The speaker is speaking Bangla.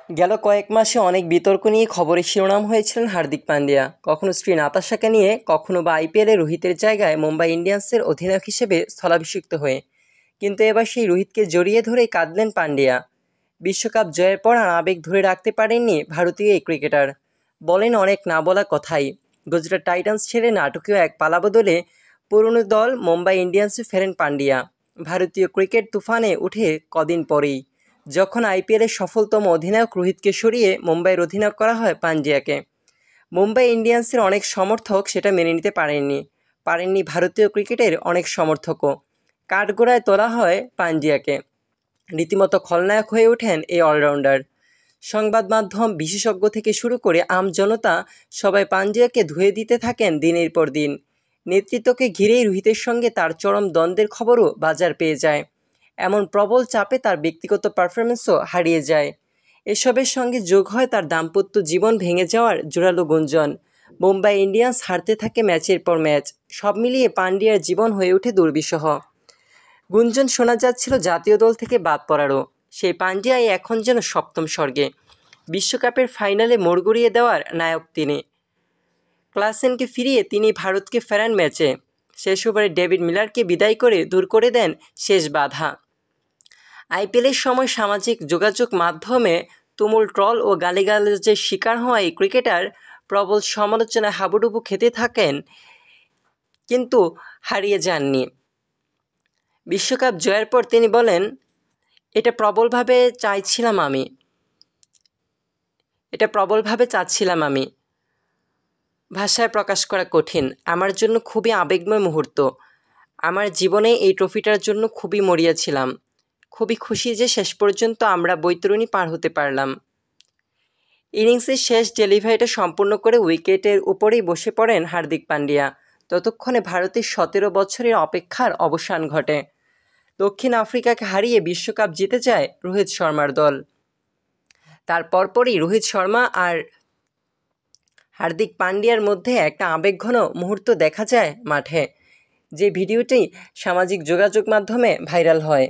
গেল কয়েক মাসে অনেক বিতর্ক নিয়ে খবরের শিরোনাম হয়েছিলেন হার্দিক পান্ডিয়া। কখনো স্ত্রী নাতাশাকে নিয়ে, কখনো বা আইপিএলে রোহিতের জায়গায় মুম্বাই ইন্ডিয়ান্সের অধিনায়ক হিসেবে স্থলাভিষিক্ত হয়ে। কিন্তু এবার সেই রোহিতকে জড়িয়ে ধরেই কাঁদলেন পান্ডিয়া। বিশ্বকাপ জয়ের পর আর আবেগ ধরে রাখতে পারেননি ভারতীয় এই ক্রিকেটার। বলেন অনেক না বলা কথাই। গুজরাট টাইটান্স ছেড়ে নাটকীয় এক পালাবদলে পুরনো দল মুম্বাই ইন্ডিয়ান্সে ফেরেন পান্ডিয়া। ভারতীয় ক্রিকেট তুফানে উঠে কদিন পরেই, যখন আইপিএলের সফলতম অধিনায়ক রোহিতকে সরিয়ে মুম্বাইয়ের অধিনায়ক করা হয় পান্ডিয়াকে। মুম্বাই ইন্ডিয়ান্সের অনেক সমর্থক সেটা মেনে নিতে পারেননি ভারতীয় ক্রিকেটের অনেক সমর্থকও। কাঠগড়ায় তোলা হয় পান্ডিয়াকে। রীতিমতো খলনায়ক হয়ে ওঠেন এই অলরাউন্ডার। সংবাদ মাধ্যম, বিশেষজ্ঞ থেকে শুরু করে আমজনতা সবাই পান্ডিয়াকে ধুয়ে দিতে থাকেন দিনের পর দিন। নেতৃত্বকে ঘিরেই রোহিতের সঙ্গে তার চরম দ্বন্দ্বের খবরও বাজার পেয়ে যায়। এমন প্রবল চাপে তার ব্যক্তিগত পারফরম্যান্সও হারিয়ে যায়। এসবের সঙ্গে যোগ হয় তার দাম্পত্য জীবন ভেঙে যাওয়ার জোরালো গুঞ্জন। মুম্বাই ইন্ডিয়ান্স হারতে থাকে ম্যাচের পর ম্যাচ। সব মিলিয়ে পান্ডিয়ার জীবন হয়ে ওঠে দুর্বিষহ। গুঞ্জন শোনা যাচ্ছিল জাতীয় দল থেকে বাদ পড়ারও। সেই পান্ডিয়াই এখন যেন সপ্তম স্বর্গে। বিশ্বকাপের ফাইনালে মোড় ঘুরিয়ে দেওয়ার নায়ক তিনি। ক্লাসেনকে ফিরিয়ে তিনি ভারতকে ফেরান ম্যাচে। শেষ ওভারে ডেভিড মিলারকে বিদায় করে দূর করে দেন শেষ বাধা। আইপিএলের সময় সামাজিক যোগাযোগ মাধ্যমে তুমুল ট্রল ও গালিগালাজের শিকার হওয়া এই ক্রিকেটার প্রবল সমালোচনায় হাবুডুবু খেতে থাকেন, কিন্তু হারিয়ে যাননি। বিশ্বকাপ জয়ের পর তিনি বলেন, এটা প্রবলভাবে চাচ্ছিলাম আমি। ভাষায় প্রকাশ করা কঠিন। আমার জন্য খুবই আবেগময় মুহূর্ত। আমার জীবনে এই ট্রফিটার জন্য খুবই মরিয়া ছিলাম। খুবই খুশি যে শেষ পর্যন্ত আমরা বৈতরণী পার হতে পারলাম। ইনিংসের শেষ ডেলিভারিটা সম্পূর্ণ করে উইকেটের উপরেই বসে পড়েন হার্দিক পান্ডিয়া। ততক্ষণে ভারতের 17 বছরের অপেক্ষার অবসান ঘটে। দক্ষিণ আফ্রিকাকে হারিয়ে বিশ্বকাপ জিতে যায় রোহিত শর্মার দল। তার পরপরই রোহিত শর্মা আর হার্দিক পান্ডিয়ার মধ্যে একটা আবেগঘন মুহূর্ত দেখা যায় মাঠে, যে ভিডিওটি সামাজিক যোগাযোগ মাধ্যমে ভাইরাল হয়।